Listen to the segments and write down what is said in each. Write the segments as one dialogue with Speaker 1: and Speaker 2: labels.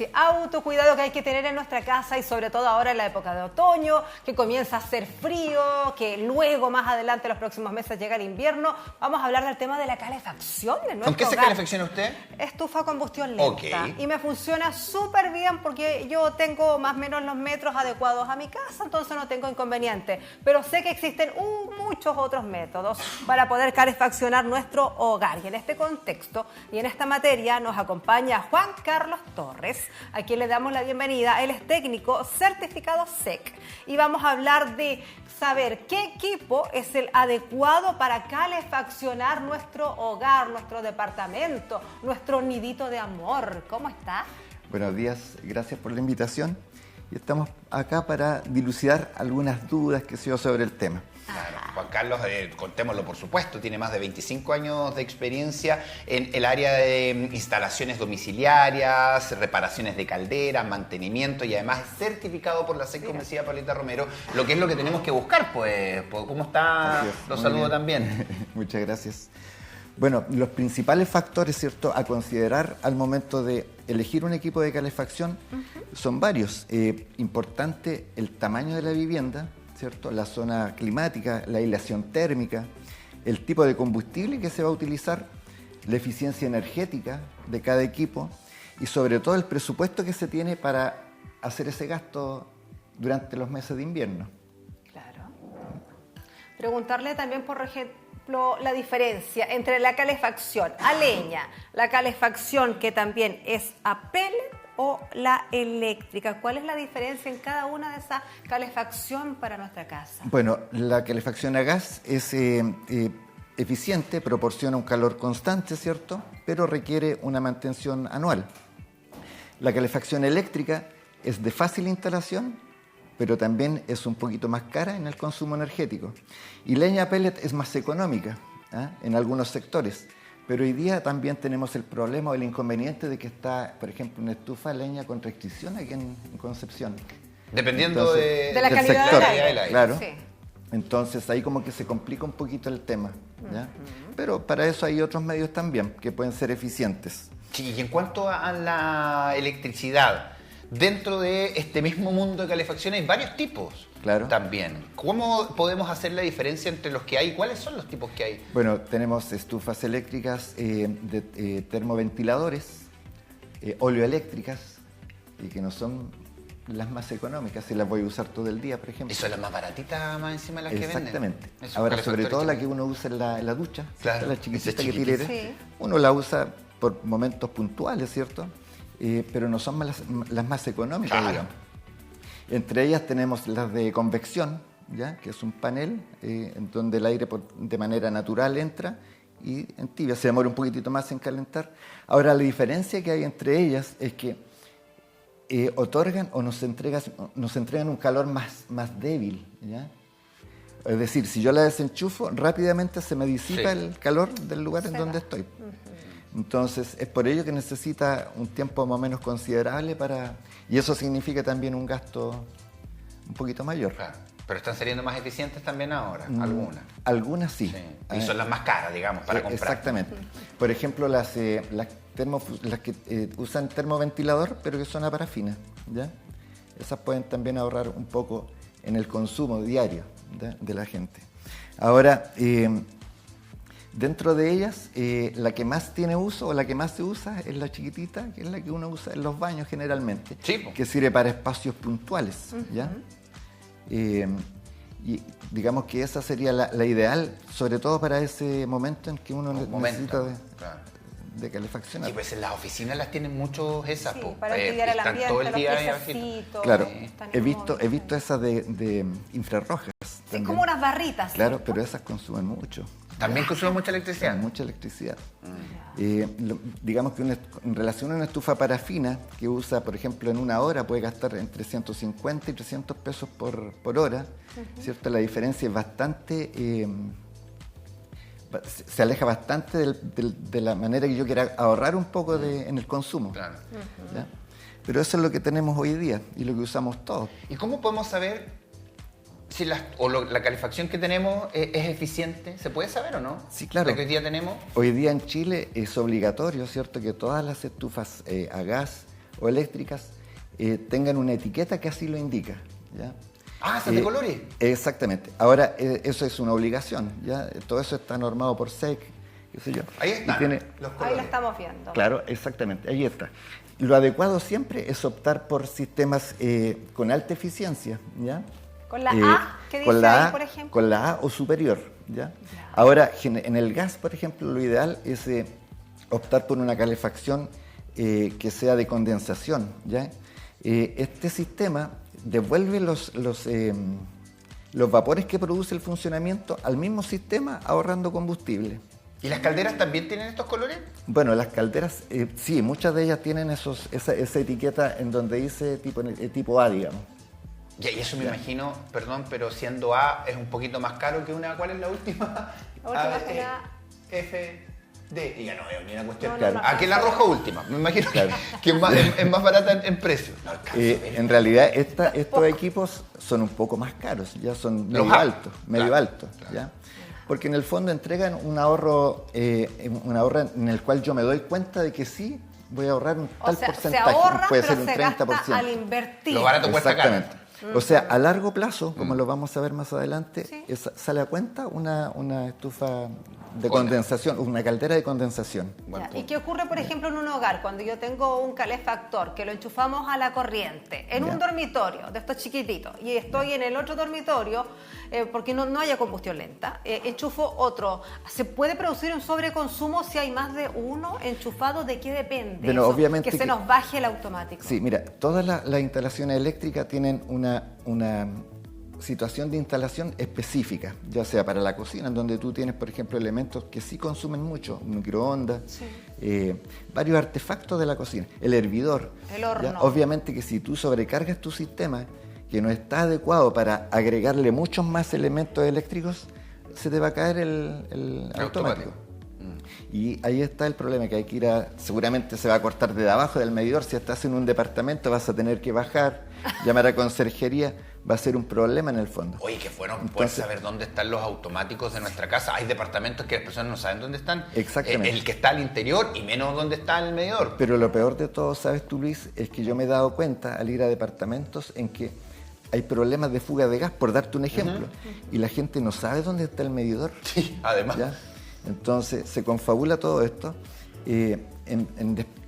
Speaker 1: Sí, autocuidado que hay que tener en nuestra casa y sobre todo ahora en la época de otoño, que comienza a hacer frío, que luego más adelante, los próximos meses, llega el invierno. Vamos a hablar del tema de la calefacción en nuestro
Speaker 2: ¿Con qué se
Speaker 1: hogar.
Speaker 2: calefacciona usted?
Speaker 1: Estufa a combustión lenta.
Speaker 2: Ok.
Speaker 1: Y me funciona súper bien porque yo tengo más o menos los metros adecuados a mi casa, entonces no tengo inconveniente. Pero sé que existen muchos otros métodos para poder calefaccionar nuestro hogar. Y en este contexto y en esta materia nos acompaña Juan Carlos Torres, a quien le damos la bienvenida. Él es técnico certificado SEC y vamos a hablar de saber qué equipo es el adecuado para calefaccionar nuestro hogar, nuestro departamento, nuestro nidito de amor. ¿Cómo está?
Speaker 3: Buenos días, gracias por la invitación. Y estamos acá para dilucidar algunas dudas que se dio sobre el tema.
Speaker 2: Claro, Juan Carlos, contémoslo por supuesto, tiene más de 25 años de experiencia en el área de instalaciones domiciliarias, reparaciones de calderas, mantenimiento y además es certificado por la SEC, como decía Paulita Romero, lo que es lo que tenemos que buscar, pues. ¿Cómo está? Los saludo también.
Speaker 3: Muchas gracias. Bueno, los principales factores, ¿cierto?, a considerar al momento de elegir un equipo de calefacción son varios. Importante el tamaño de la vivienda, ¿cierto?, la zona climática, la aislación térmica, el tipo de combustible que se va a utilizar, la eficiencia energética de cada equipo y sobre todo el presupuesto que se tiene para hacer ese gasto durante los meses de invierno.
Speaker 1: Claro. Preguntarle también, por ejemplo, la diferencia entre la calefacción a leña, la calefacción que también es a pellet o la eléctrica. ¿Cuál es la diferencia en cada una de esas calefacción para nuestra casa?
Speaker 3: Bueno, la calefacción a gas es eficiente, proporciona un calor constante, ¿cierto?, pero requiere una mantención anual. La calefacción eléctrica es de fácil instalación, pero también es un poquito más cara en el consumo energético. Y leña pellet es más económica, en algunos sectores. Pero hoy día también tenemos el problema o el inconveniente de que está, por ejemplo, una estufa de leña con restricción aquí en Concepción.
Speaker 2: Dependiendo
Speaker 3: Entonces,
Speaker 1: de la
Speaker 3: del
Speaker 1: calidad
Speaker 3: sector,
Speaker 1: del aire.
Speaker 3: claro.
Speaker 1: Sí.
Speaker 3: Entonces ahí como que se complica un poquito el tema, ¿ya? Pero para eso hay otros medios también que pueden ser eficientes.
Speaker 2: Sí, y en cuanto a la electricidad, dentro de este mismo mundo de calefacción hay varios tipos.
Speaker 3: Claro.
Speaker 2: También. ¿Cómo podemos hacer la diferencia entre los que hay? ¿Cuáles son los tipos que hay?
Speaker 3: Bueno, tenemos estufas eléctricas de termoventiladores, oleoeléctricas, y que no son las más económicas, si las voy a usar todo el día, por ejemplo.
Speaker 2: Eso es la más baratita más encima de las que venden.
Speaker 3: Exactamente.
Speaker 2: Esos
Speaker 3: Ahora, sobre todo la
Speaker 2: calefactores
Speaker 3: que uno usa en la ducha,
Speaker 2: Claro,
Speaker 3: la chiquitita
Speaker 2: esa
Speaker 3: que
Speaker 2: chiquitita.
Speaker 3: tiene,
Speaker 1: Sí.
Speaker 3: uno la usa por momentos puntuales, ¿cierto? Pero no son las más económicas,
Speaker 2: Claro.
Speaker 3: digamos. Entre ellas tenemos las de convección, ¿ya?, que es un panel en donde el aire de manera natural entra y en tibia se demora un poquitito más en calentar. Ahora, la diferencia que hay entre ellas es que otorgan o nos entregan un calor más débil, ¿ya? Es decir, si yo la desenchufo, rápidamente se me disipa el calor del lugar en donde estoy. Entonces, es por ello que necesita un tiempo más o menos considerable y eso significa también un gasto un poquito mayor.
Speaker 2: Claro. Pero están saliendo más eficientes también ahora, algunas.
Speaker 3: Algunas sí.
Speaker 2: Sí. Y son las más caras, digamos, para comprar.
Speaker 3: Exactamente. Por ejemplo, las que usan termoventilador, pero que son a parafina, ¿ya? Esas pueden también ahorrar un poco en el consumo diario de la gente. Ahora, dentro de ellas, la que más tiene uso o la que más se usa es la chiquitita, que es la que uno usa en los baños generalmente,
Speaker 2: Sí.
Speaker 3: que sirve para espacios puntuales, ¿ya? Y digamos que esa sería la ideal, sobre todo para ese momento en que uno necesita
Speaker 2: Claro.
Speaker 3: de calefaccionar.
Speaker 2: Sí, pues en las oficinas las tienen muchos esas.
Speaker 1: Sí,
Speaker 2: po.
Speaker 1: para enfriar el
Speaker 2: Están
Speaker 1: ambiente,
Speaker 2: todo el
Speaker 1: los
Speaker 2: día ahí
Speaker 1: piececitos.
Speaker 3: Claro,
Speaker 1: están
Speaker 3: he visto
Speaker 1: hermosos.
Speaker 3: esas de infrarrojas.
Speaker 1: Sí,
Speaker 3: también.
Speaker 1: como unas barritas.
Speaker 3: Claro,
Speaker 1: ¿cierto?
Speaker 3: pero esas consumen mucho.
Speaker 2: También consumen mucha electricidad.
Speaker 3: Mucha electricidad. Digamos que en relación a una estufa parafina que usa, por ejemplo, en una hora puede gastar entre 150 y 300 pesos por hora, ¿cierto? La diferencia es bastante, se aleja bastante de la manera que yo quiera ahorrar un poco en el consumo.
Speaker 2: Claro.
Speaker 3: ¿Ya? Pero eso es lo que tenemos hoy día y lo que usamos todos.
Speaker 2: ¿Y cómo podemos saber si la calefacción que tenemos es eficiente? ¿Se puede saber o no?
Speaker 3: Sí, claro.
Speaker 2: ¿La que hoy día tenemos?
Speaker 3: Hoy día en Chile es obligatorio, ¿cierto?, que todas las estufas a gas o eléctricas tengan una etiqueta que así lo indica, ¿ya?
Speaker 2: Ah, ¿son de colores?
Speaker 3: Exactamente. Ahora, eso es una obligación, ¿ya? Todo eso está normado por SEC, qué sé yo.
Speaker 2: Ahí están los colores.
Speaker 1: Ahí lo estamos viendo.
Speaker 3: Claro, exactamente, ahí está. Lo adecuado siempre es optar por sistemas con alta eficiencia, ¿ya?
Speaker 1: ¿Con la A? ¿Qué dice
Speaker 3: con la
Speaker 1: ahí,
Speaker 3: A,
Speaker 1: por ejemplo?
Speaker 3: con la A o superior, ¿ya? Ahora, en el gas, por ejemplo, lo ideal es optar por una calefacción que sea de condensación, ¿ya? Este sistema devuelve los vapores que produce el funcionamiento al mismo sistema, ahorrando combustible.
Speaker 2: ¿Y las calderas también tienen estos colores?
Speaker 3: Bueno, las calderas, sí, muchas de ellas tienen esa etiqueta en donde dice tipo A, digamos.
Speaker 2: Y eso me imagino, perdón, pero siendo A es un poquito más caro que una. ¿Cuál es la última?
Speaker 1: La última
Speaker 2: A,
Speaker 1: es una
Speaker 2: F, D. Y ya no veo ni una cuestión.
Speaker 1: No, no,
Speaker 2: Aquí es la roja última. Me imagino que es más barata en precio. No alcanzo,
Speaker 3: En realidad, estos equipos son un poco más caros, ya son medio altos,
Speaker 2: claro.
Speaker 3: ¿ya? Porque en el fondo entregan un ahorro en el cual yo me doy cuenta de que sí voy a ahorrar un tal porcentaje,
Speaker 1: se ahorra,
Speaker 3: puede
Speaker 1: pero
Speaker 3: ser un
Speaker 1: se
Speaker 3: 30%.
Speaker 1: gasta al invertir.
Speaker 2: Lo barato cuesta caro.
Speaker 3: Exactamente. O sea, a largo plazo, como lo vamos a ver más adelante,
Speaker 1: Sí.
Speaker 3: sale a cuenta una estufa de condensación, una caldera de condensación.
Speaker 2: Buen
Speaker 1: Ya, ¿y
Speaker 2: punto.
Speaker 1: qué ocurre, por ejemplo, en un hogar cuando yo tengo un calefactor que lo enchufamos a la corriente en
Speaker 3: Ya.
Speaker 1: un dormitorio de estos chiquititos y estoy en el otro dormitorio porque no haya combustión lenta, enchufo otro? ¿Se puede producir un sobreconsumo si hay más de uno enchufado? ¿De qué depende?
Speaker 3: Bueno,
Speaker 1: eso?
Speaker 3: obviamente
Speaker 1: que se
Speaker 3: que-
Speaker 1: nos baje el automático.
Speaker 3: Sí, mira, todas las instalaciones eléctricas tienen una situación de instalación específica, ya sea para la cocina, en donde tú tienes, por ejemplo, elementos que sí consumen mucho, un microondas, varios artefactos de la cocina, el hervidor.
Speaker 1: El horno.
Speaker 3: ¿Ya? Obviamente que si tú sobrecargas tu sistema, que no está adecuado para agregarle muchos más elementos eléctricos, se te va a caer el automático. Y ahí está el problema, que hay que ir seguramente se va a cortar de abajo del medidor. Si estás en un departamento vas a tener que bajar, llamar a conserjería, va a ser un problema en el fondo.
Speaker 2: Oye, qué bueno poder
Speaker 3: Entonces-
Speaker 2: saber dónde están los automáticos de nuestra casa. Hay departamentos que las personas no saben dónde están.
Speaker 3: Exactamente.
Speaker 2: El que está al interior y menos dónde está el medidor.
Speaker 3: Pero lo peor de todo, ¿sabes tú, Luis? Es que yo me he dado cuenta al ir a departamentos en que hay problemas de fuga de gas, por darte un ejemplo, y la gente no sabe dónde está el medidor.
Speaker 2: Sí, además.
Speaker 3: ¿Ya? Entonces se confabula todo esto,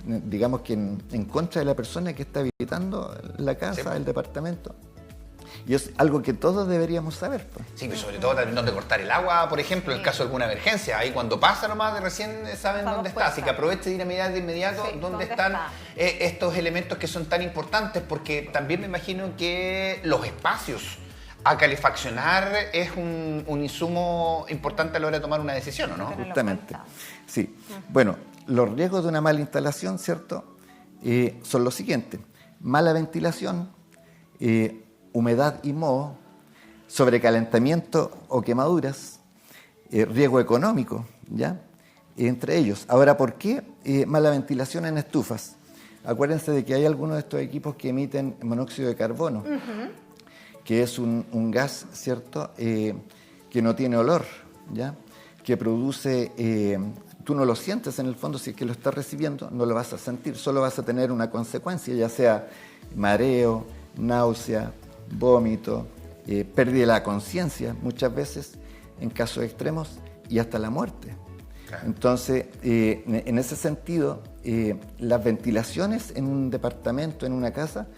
Speaker 3: digamos que en contra de la persona que está habitando la casa,
Speaker 2: Sí.
Speaker 3: el departamento. Y es algo que todos deberíamos saber, pues.
Speaker 2: Sí, pero sobre todo también dónde cortar el agua, por ejemplo, en el caso de alguna emergencia. Ahí cuando pasa nomás, recién saben
Speaker 1: Estamos
Speaker 2: dónde está. Así que
Speaker 1: puestas.
Speaker 2: aproveche de ir a mirar de inmediato
Speaker 1: Sí,
Speaker 2: dónde
Speaker 1: dónde
Speaker 2: están
Speaker 1: está.
Speaker 2: estos elementos que son tan importantes, porque también me imagino que los espacios a calefaccionar es un insumo importante a la hora de tomar una decisión, ¿o no?
Speaker 1: Tenerlo en
Speaker 3: Justamente.
Speaker 1: cuenta.
Speaker 3: Sí. Bueno, los riesgos de una mala instalación, ¿cierto? Son los siguientes: mala ventilación, humedad y moho, sobrecalentamiento o quemaduras, riesgo económico, ¿ya? Entre ellos. Ahora, ¿por qué mala ventilación en estufas? Acuérdense de que hay algunos de estos equipos que emiten monóxido de carbono, que es un gas, ¿cierto?, que no tiene olor, ¿ya? Que produce, tú no lo sientes en el fondo, si es que lo estás recibiendo, no lo vas a sentir, solo vas a tener una consecuencia, ya sea mareo, náusea, vómito, pérdida de la conciencia, muchas veces, en casos extremos, y hasta la muerte.
Speaker 2: Claro.
Speaker 3: Entonces, en ese sentido, las ventilaciones en un departamento, en una casa,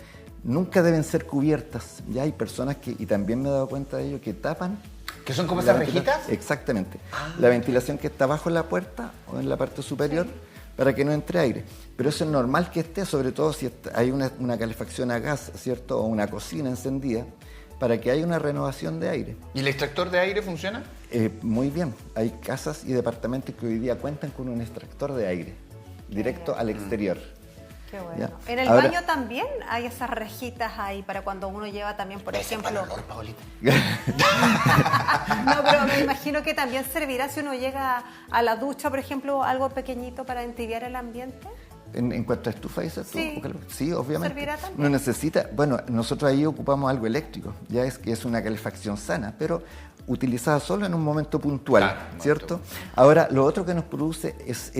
Speaker 3: nunca deben ser cubiertas. Ya hay personas que, y también me he dado cuenta de ello, que tapan.
Speaker 2: ¿Que son como
Speaker 3: la
Speaker 2: esas
Speaker 3: ventila-
Speaker 2: rejitas?
Speaker 3: Exactamente. La ventilación que está bajo la puerta o en la parte superior para que no entre aire. Pero eso es normal que esté, sobre todo si hay una calefacción a gas, ¿cierto? O una cocina encendida, para que haya una renovación de aire.
Speaker 2: ¿Y el extractor de aire funciona?
Speaker 3: Muy bien. Hay casas y departamentos que hoy día cuentan con un extractor de aire directo al exterior.
Speaker 1: Qué bueno.
Speaker 3: Ya.
Speaker 1: En el
Speaker 3: Ahora-
Speaker 1: baño también hay esas rejitas ahí para cuando uno lleva también, por
Speaker 2: Ese
Speaker 1: ejemplo...
Speaker 2: para el olor, Paolita.
Speaker 1: No, pero me imagino que también servirá si uno llega a la ducha, por ejemplo, algo pequeñito para entibiar el ambiente.
Speaker 3: En cuanto a estufa, dices tú.
Speaker 1: Sí.
Speaker 3: Sí, obviamente.
Speaker 1: ¿Servirá también?
Speaker 3: No necesita, bueno, nosotros ahí ocupamos algo eléctrico, ya es que es una calefacción sana, pero utilizada solo en un momento puntual,
Speaker 2: Claro,
Speaker 3: ¿cierto? Ahora, lo otro que nos produce es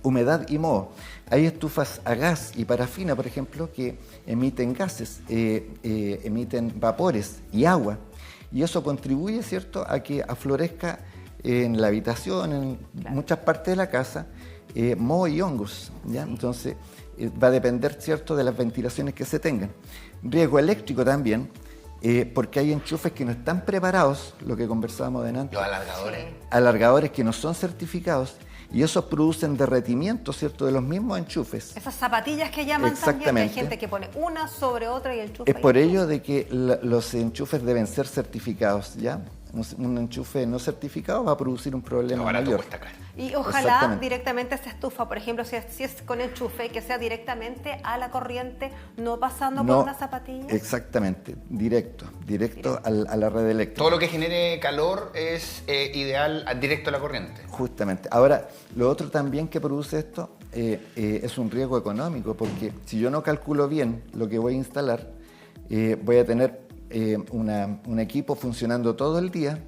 Speaker 3: humedad y moho. Hay estufas a gas y parafina, por ejemplo, que emiten gases, emiten vapores y agua. Y eso contribuye, ¿cierto?, a que aflorezca en la habitación, en muchas partes de la casa, moho y hongos, ¿ya? Entonces, va a depender, ¿cierto?, de las ventilaciones que se tengan. Riesgo eléctrico también, porque hay enchufes que no están preparados, lo que conversábamos delante.
Speaker 2: Los alargadores.
Speaker 1: Sí.
Speaker 3: Alargadores que no son certificados y esos producen derretimiento, ¿cierto?, de los mismos enchufes.
Speaker 1: Esas zapatillas que llaman también, que hay
Speaker 3: Exactamente.
Speaker 1: gente que pone una sobre otra y enchufa.
Speaker 3: Es por ello de que los enchufes deben ser certificados, ¿ya? Un enchufe no certificado va a producir un problema
Speaker 2: Lo barato
Speaker 3: mayor.
Speaker 2: cuesta caro.
Speaker 1: Y ojalá
Speaker 3: Exactamente.
Speaker 1: directamente esta estufa, por ejemplo, si es con enchufe, que sea directamente a la corriente, no pasando por una zapatilla.
Speaker 3: Exactamente, directo a la red eléctrica.
Speaker 2: Todo lo que genere calor es ideal directo a la corriente.
Speaker 3: Justamente. Ahora, lo otro también que produce esto es un riesgo económico, porque si yo no calculo bien lo que voy a instalar, voy a tener un equipo funcionando todo el día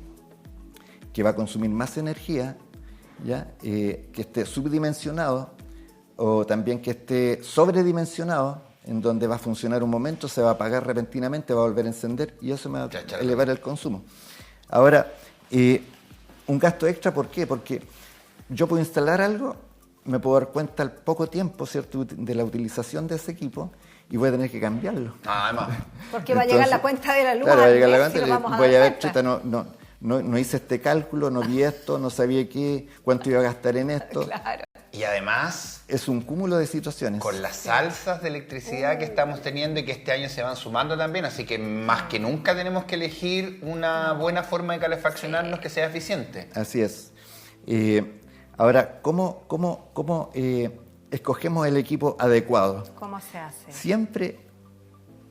Speaker 3: que va a consumir más energía, ¿ya? Que esté subdimensionado o también que esté sobredimensionado, en donde va a funcionar un momento, se va a apagar repentinamente, va a volver a encender y eso me va a elevar el consumo. Ahora, un gasto extra, ¿por qué? Porque yo puedo instalar algo, me puedo dar cuenta al poco tiempo, ¿cierto?, de la utilización de ese equipo y voy a tener que cambiarlo.
Speaker 2: Además.
Speaker 1: Porque va a llegar la cuenta de la luz.
Speaker 3: Claro, va a llegar la
Speaker 1: al mes,
Speaker 3: cuenta
Speaker 1: y
Speaker 3: y
Speaker 1: nos vamos a
Speaker 3: voy
Speaker 1: dar
Speaker 3: a ver,
Speaker 1: cuenta.
Speaker 3: chuta, no hice este cálculo, no vi esto, no sabía cuánto iba a gastar en esto.
Speaker 1: Claro.
Speaker 2: Y además,
Speaker 3: Es un cúmulo de situaciones.
Speaker 2: con las alzas de electricidad que estamos teniendo y que este año se van sumando también, así que más que nunca tenemos que elegir una buena forma de calefaccionarnos que sea eficiente.
Speaker 3: Así es. Ahora, ¿cómo escogemos el equipo adecuado?
Speaker 1: ¿Cómo se hace?
Speaker 3: Siempre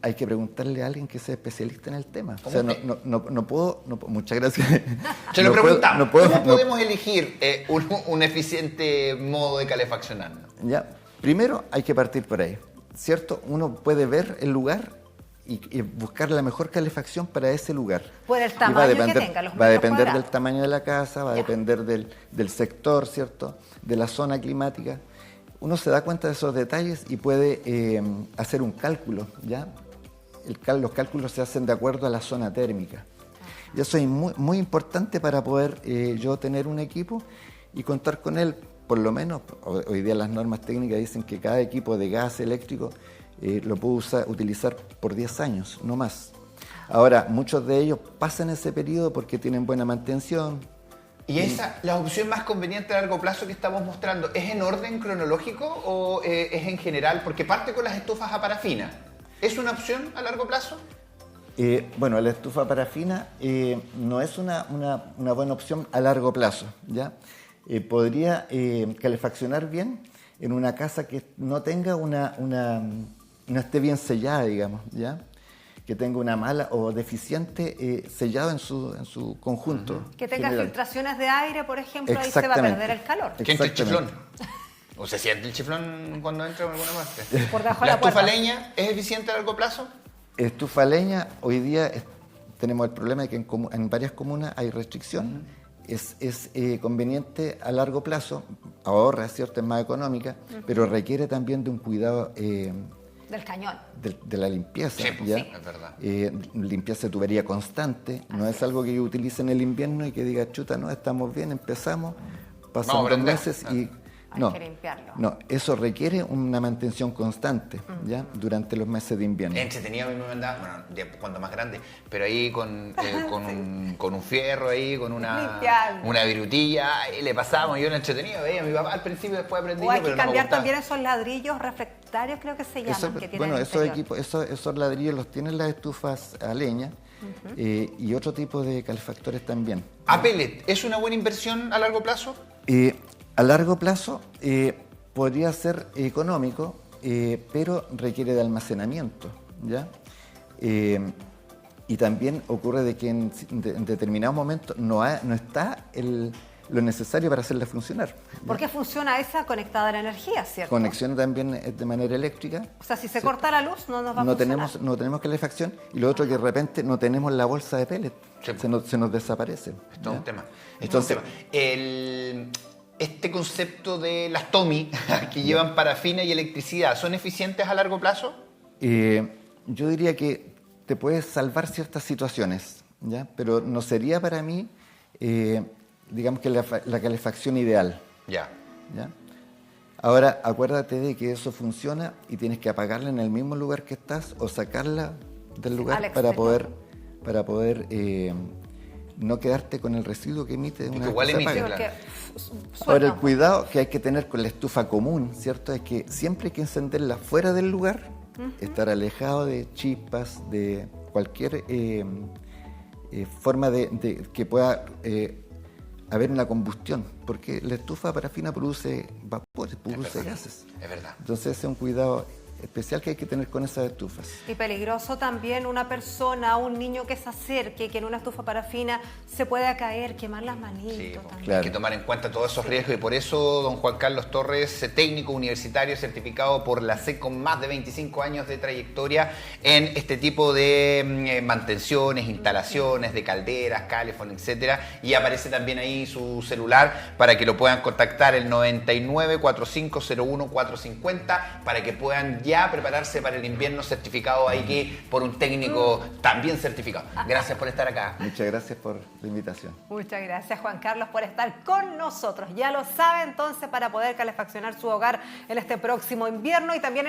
Speaker 3: hay que preguntarle a alguien que sea especialista en el tema. O
Speaker 2: ¿Cómo
Speaker 3: sea, no puedo... muchas gracias.
Speaker 2: Se lo
Speaker 3: No puedo-
Speaker 2: preguntamos,
Speaker 3: no puedo-
Speaker 2: ¿cómo
Speaker 3: no-
Speaker 2: podemos elegir un eficiente modo de calefaccionarnos?
Speaker 3: Ya, primero hay que partir por ahí, ¿cierto? Uno puede ver el lugar y buscar la mejor calefacción para ese lugar.
Speaker 1: Por el
Speaker 3: Y
Speaker 1: tamaño que tenga, los
Speaker 3: va a
Speaker 1: metros
Speaker 3: depender del
Speaker 1: cuadrados.
Speaker 3: tamaño de la casa, va a
Speaker 1: Ya.
Speaker 3: depender del sector, ¿cierto? De la zona climática. Uno se da cuenta de esos detalles y puede hacer un cálculo, ¿ya? Los cálculos se hacen de acuerdo a la zona térmica. Y eso es muy, muy importante para poder yo tener un equipo y contar con él, por lo menos, hoy día las normas técnicas dicen que cada equipo de gas eléctrico lo puedo utilizar por 10 años, no más. Ahora, muchos de ellos pasan ese periodo porque tienen buena mantención.
Speaker 2: ¿Y esa, la opción más conveniente a largo plazo que estamos mostrando, es en orden cronológico o es en general? Porque parte con las estufas a parafina. ¿Es una opción a largo plazo?
Speaker 3: Bueno, la estufa parafina no es una buena opción a largo plazo, ¿ya? Podría calefaccionar bien en una casa que no tenga no esté bien sellada, digamos, ¿ya? Que tenga una mala o deficiente sellado en su conjunto.
Speaker 1: Que tenga
Speaker 3: general.
Speaker 1: filtraciones de aire, por ejemplo, ahí se va a
Speaker 3: Exactamente.
Speaker 1: perder el calor.
Speaker 2: ¿Qué entra el chiflón?
Speaker 3: Exactamente.
Speaker 2: ¿O se siente el chiflón cuando entra en alguna parte?
Speaker 1: Por debajo de
Speaker 2: ¿La
Speaker 1: la puerta.
Speaker 2: estufa leña es eficiente a largo plazo?
Speaker 3: Estufa leña, hoy día tenemos el problema de que en varias comunas hay restricción. Es conveniente a largo plazo, ahorra, ¿cierto? Es más económica, pero requiere también de un cuidado
Speaker 1: Del cañón.
Speaker 3: de la limpieza.
Speaker 2: Sí, pues
Speaker 3: ¿ya?
Speaker 2: sí, es verdad.
Speaker 3: Limpieza de tubería constante, no es algo que yo utilice en el invierno y que diga, chuta, no, estamos bien, empezamos, pasan
Speaker 2: Vamos a
Speaker 3: 2
Speaker 2: prender.
Speaker 3: meses y...
Speaker 1: Hay
Speaker 3: No,
Speaker 1: que limpiarlo.
Speaker 3: no, eso requiere una mantención constante, ¿ya? Durante los meses de invierno.
Speaker 2: Entretenido, a mí me mandaba, bueno, cuando más grande, pero ahí con un fierro ahí, con
Speaker 1: Limpiarlo.
Speaker 2: una virutilla, y le pasábamos, yo era entretenido, veía a mi papá al principio, después aprendí
Speaker 1: O hay
Speaker 2: yo, pero
Speaker 1: que
Speaker 2: no me
Speaker 1: cambiar
Speaker 2: gustaba.
Speaker 1: también esos ladrillos reflectarios, creo que se llaman,
Speaker 3: Eso,
Speaker 1: que tienen
Speaker 3: bueno,
Speaker 1: el
Speaker 3: esos
Speaker 1: interior.
Speaker 3: equipos, esos ladrillos los tienen las estufas a leña y otro tipo de calefactores también.
Speaker 2: ¿A pellet es una buena inversión a largo plazo?
Speaker 3: A largo plazo podría ser económico, pero requiere de almacenamiento, ¿ya? Y también ocurre de que en determinados momentos no está lo necesario para hacerla funcionar.
Speaker 1: ¿Por qué funciona esa conectada a la energía, cierto?
Speaker 3: Conexión también de manera eléctrica.
Speaker 1: O sea, si se corta la luz, no nos va a funcionar.
Speaker 3: No tenemos calefacción. Y lo otro que de repente no tenemos la bolsa de pellet.
Speaker 2: Sí.
Speaker 3: Se nos desaparece.
Speaker 2: Esto es un tema.
Speaker 3: Entonces,
Speaker 2: Este concepto de las TOMI que llevan parafina y electricidad, ¿son eficientes a largo plazo?
Speaker 3: yo diría que te puedes salvar ciertas situaciones, ¿ya? Pero no sería para mí, digamos que la calefacción ideal.
Speaker 2: Ya.
Speaker 3: ¿Ya? Ahora, acuérdate de que eso funciona y tienes que apagarla en el mismo lugar que estás o sacarla del lugar para poder no quedarte con el residuo que emite una
Speaker 2: igual
Speaker 3: vez que se
Speaker 2: emite,
Speaker 3: apaga.
Speaker 2: claro.
Speaker 3: Ahora, el cuidado que hay que tener con la estufa común, ¿cierto? Es que siempre hay que encenderla fuera del lugar, estar alejado de chispas, de cualquier forma de que pueda haber una combustión, porque la estufa parafina produce vapores, produce gases.
Speaker 2: Es verdad.
Speaker 3: Entonces ese es un cuidado especial que hay que tener con esas estufas.
Speaker 1: Y peligroso también una persona, un niño que se acerque, que en una estufa parafina se pueda caer, quemar las manitos.
Speaker 2: Sí,
Speaker 1: también.
Speaker 3: claro.
Speaker 2: Hay que tomar en cuenta todos esos riesgos y por eso don Juan Carlos Torres, técnico universitario certificado por la SEC con más de 25 años de trayectoria en este tipo de mantenciones, instalaciones de calderas, calefón, etcétera, y aparece también ahí su celular para que lo puedan contactar el 99 4501 450 para que puedan ya prepararse para el invierno certificado ahí que por un técnico también certificado. Gracias por estar acá.
Speaker 3: Muchas gracias por la invitación.
Speaker 1: Muchas gracias, Juan Carlos, por estar con nosotros. Ya lo sabe entonces para poder calefaccionar su hogar en este próximo invierno y también